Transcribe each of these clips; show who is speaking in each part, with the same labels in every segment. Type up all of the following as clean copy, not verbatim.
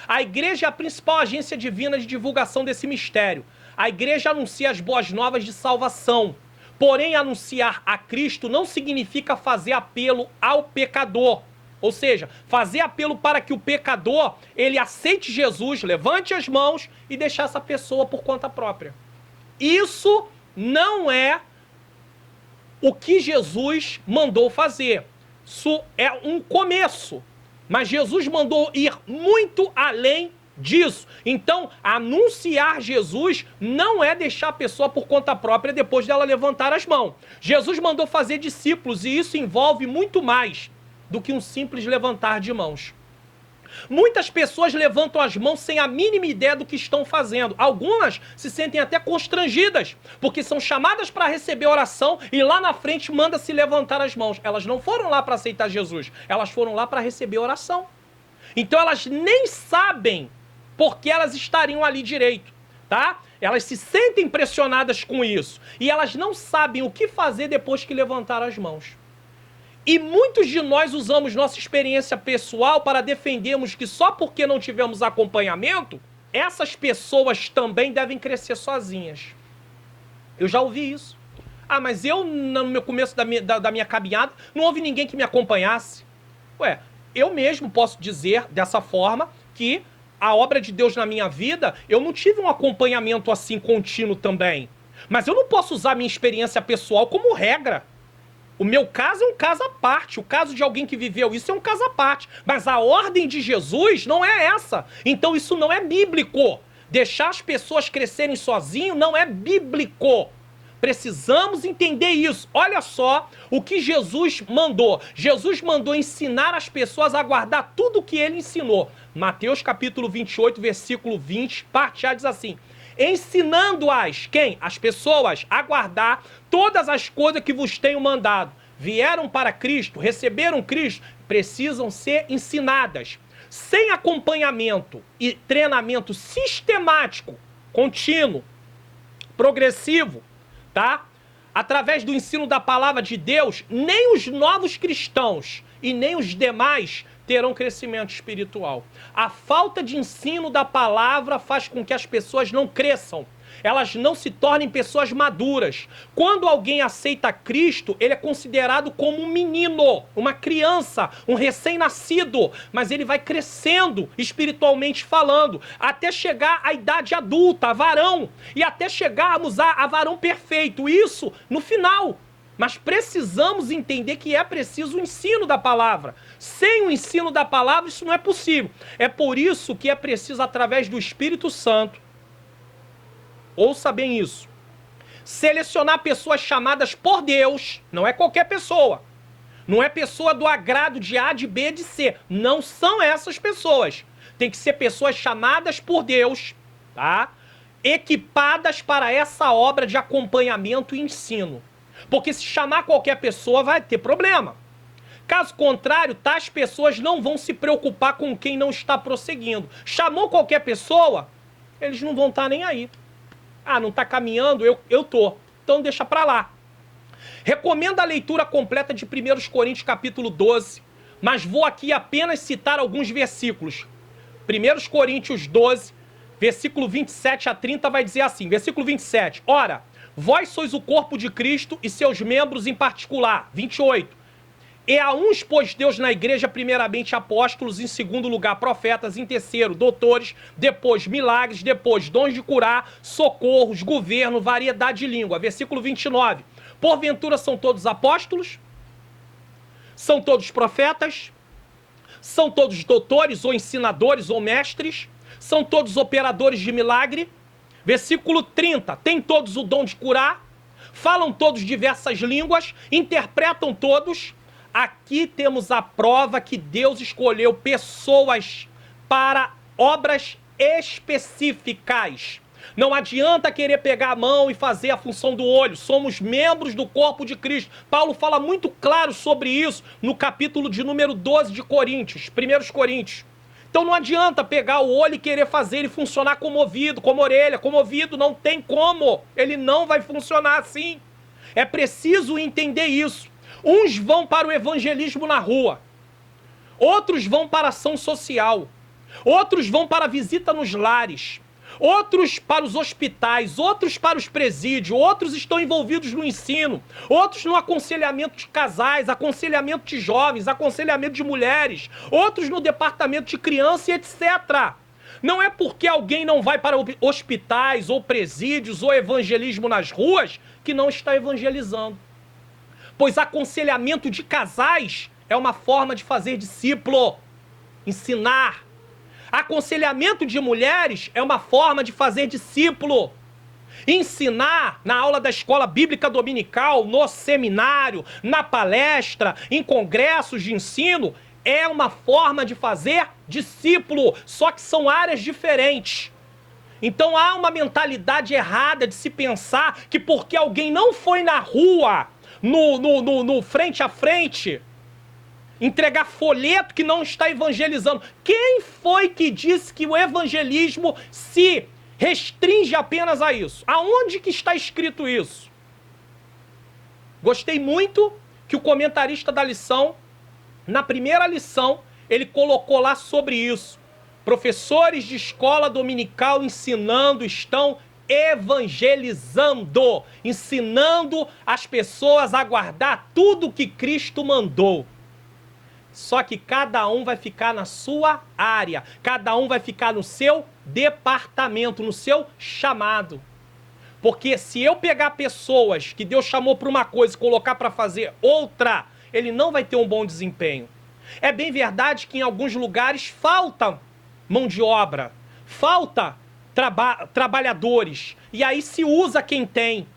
Speaker 1: A igreja é a principal agência divina de divulgação desse mistério. A igreja anuncia as boas novas de salvação. Porém, anunciar a Cristo não significa fazer apelo ao pecador. Ou seja, fazer apelo para que o pecador, ele aceite Jesus, levante as mãos e deixar essa pessoa por conta própria. Isso não é o que Jesus mandou fazer. Isso é um começo. Mas Jesus mandou ir muito além disso. Então, anunciar Jesus não é deixar a pessoa por conta própria depois dela levantar as mãos. Jesus mandou fazer discípulos e isso envolve muito mais do que um simples levantar de mãos. Muitas pessoas levantam as mãos sem a mínima ideia do que estão fazendo. Algumas se sentem até constrangidas, porque são chamadas para receber oração e lá na frente manda-se levantar as mãos. Elas não foram lá para aceitar Jesus, elas foram lá para receber oração. Então elas nem sabem por que elas estariam ali direito, tá? Elas se sentem pressionadas com isso e elas não sabem o que fazer depois que levantaram as mãos. E muitos de nós usamos nossa experiência pessoal para defendermos que só porque não tivemos acompanhamento, essas pessoas também devem crescer sozinhas. Eu já ouvi isso. Ah, mas eu, no meu começo da minha caminhada, não houve ninguém que me acompanhasse. Ué, eu mesmo posso dizer dessa forma que a obra de Deus na minha vida, eu não tive um acompanhamento assim contínuo também. Mas eu não posso usar minha experiência pessoal como regra. O meu caso é um caso à parte. O caso de alguém que viveu isso é um caso à parte. Mas a ordem de Jesus não é essa. Então isso não é bíblico. Deixar as pessoas crescerem sozinho não é bíblico. Precisamos entender isso. Olha só o que Jesus mandou. Jesus mandou ensinar as pessoas a guardar tudo o que ele ensinou. Mateus capítulo 28, versículo 20, parte A diz assim: ensinando-as, quem? As pessoas, a guardar todas as coisas que vos tenho mandado. Vieram para Cristo, receberam Cristo, precisam ser ensinadas. Sem acompanhamento e treinamento sistemático, contínuo, progressivo, tá? Através do ensino da palavra de Deus, nem os novos cristãos e nem os demais terão crescimento espiritual. A falta de ensino da palavra faz com que as pessoas não cresçam. Elas não se tornem pessoas maduras. Quando alguém aceita Cristo, ele é considerado como um menino, uma criança, um recém-nascido. Mas ele vai crescendo, espiritualmente falando, até chegar à idade adulta, a varão. E até chegarmos a varão perfeito. Isso no final. Mas precisamos entender que é preciso o ensino da palavra. Sem o ensino da palavra, isso não é possível. É por isso que é preciso, através do Espírito Santo, ouça bem isso, selecionar pessoas chamadas por Deus, não é qualquer pessoa. Não é pessoa do agrado de A, de B, de C. Não são essas pessoas. Tem que ser pessoas chamadas por Deus, tá? Equipadas para essa obra de acompanhamento e ensino. Porque se chamar qualquer pessoa vai ter problema. Caso contrário, tais pessoas não vão se preocupar com quem não está prosseguindo. Chamou qualquer pessoa, eles não vão estar nem aí. Ah, não está caminhando? Eu tô. Então deixa para lá. Recomendo a leitura completa de 1 Coríntios capítulo 12, mas vou aqui apenas citar alguns versículos. 1 Coríntios 12, versículo 27 a 30 vai dizer assim, versículo 27, ora, vós sois o corpo de Cristo e seus membros em particular. 28. E a uns pôs Deus na igreja, primeiramente apóstolos, em segundo lugar profetas, em terceiro doutores, depois milagres, depois dons de curar, socorros, governo, variedade de língua. Versículo 29. Porventura são todos apóstolos? São todos profetas? São todos doutores ou ensinadores ou mestres? São todos operadores de milagre? Versículo 30, tem todos o dom de curar? Falam todos diversas línguas? Interpretam todos? Aqui temos a prova que Deus escolheu pessoas para obras específicas. Não adianta querer pegar a mão e fazer a função do olho. Somos membros do corpo de Cristo. Paulo fala muito claro sobre isso no capítulo de número 12 de Coríntios, 1 Coríntios. Então não adianta pegar o olho e querer fazer ele funcionar como ouvido, como orelha, como ouvido, não tem como. Ele não vai funcionar assim. É preciso entender isso. Uns vão para o evangelismo na rua, outros vão para a ação social. outros vão para a visita nos lares, outros para os hospitais, outros para os presídios, outros estão envolvidos no ensino, outros no aconselhamento de casais, aconselhamento de jovens, aconselhamento de mulheres, outros no departamento de criança e etc. Não é porque alguém não vai para hospitais ou presídios ou evangelismo nas ruas que não está evangelizando. Pois aconselhamento de casais é uma forma de fazer discípulo, ensinar. Aconselhamento de mulheres é uma forma de fazer discípulo. Ensinar na aula da escola bíblica dominical, no seminário, na palestra, em congressos de ensino, é uma forma de fazer discípulo, só que são áreas diferentes. Então há uma mentalidade errada de se pensar que porque alguém não foi na rua, no frente a frente, entregar folheto que não está evangelizando. Quem foi que disse que o evangelismo se restringe apenas a isso? Aonde que está escrito isso? Gostei muito que o comentarista da lição, na primeira lição, ele colocou lá sobre isso. Professores de escola dominical ensinando estão evangelizando, ensinando as pessoas a guardar tudo que Cristo mandou. Só que cada um vai ficar na sua área, cada um vai ficar no seu departamento, no seu chamado. Porque se eu pegar pessoas que Deus chamou para uma coisa e colocar para fazer outra, ele não vai ter um bom desempenho. É bem verdade que em alguns lugares falta mão de obra, falta trabalhadores, e aí se usa quem tem.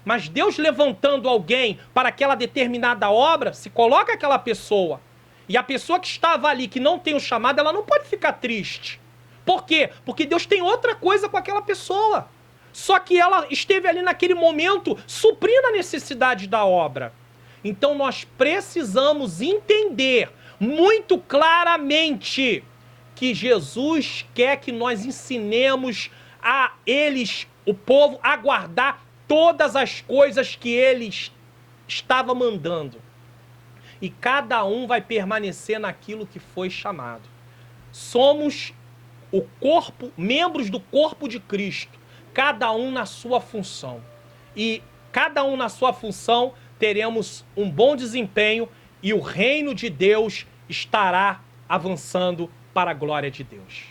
Speaker 1: Mas Deus levantando alguém para aquela determinada obra, se coloca aquela pessoa. E a pessoa que estava ali, que não tem o chamado, ela não pode ficar triste. Por quê? Porque Deus tem outra coisa com aquela pessoa. Só que ela esteve ali naquele momento suprindo a necessidade da obra. Então nós precisamos entender muito claramente que Jesus quer que nós ensinemos a eles, o povo, a guardar todas as coisas que ele estava mandando. E cada um vai permanecer naquilo que foi chamado. Somos o corpo, membros do corpo de Cristo, cada um na sua função. E cada um na sua função teremos um bom desempenho e o reino de Deus estará avançando para a glória de Deus.